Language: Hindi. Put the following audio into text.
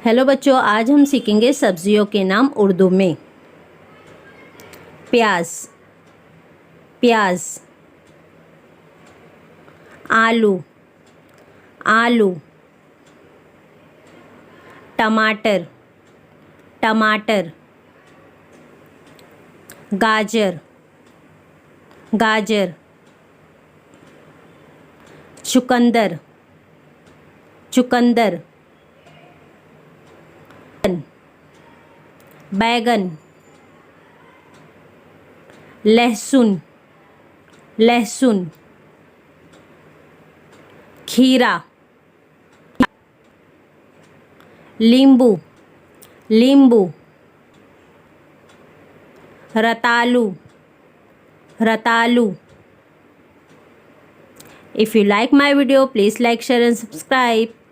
हेलो बच्चों, आज हम सीखेंगे सब्जियों के नाम उर्दू में। प्याज, प्याज। आलू, आलू। टमाटर, टमाटर। गाजर, गाजर। चुकंदर, चुकंदर। बैगन, लहसुन, लहसुन। खीरा, नींबू, नींबू। रतालू, रतालू। If you like my video, please like, share and subscribe.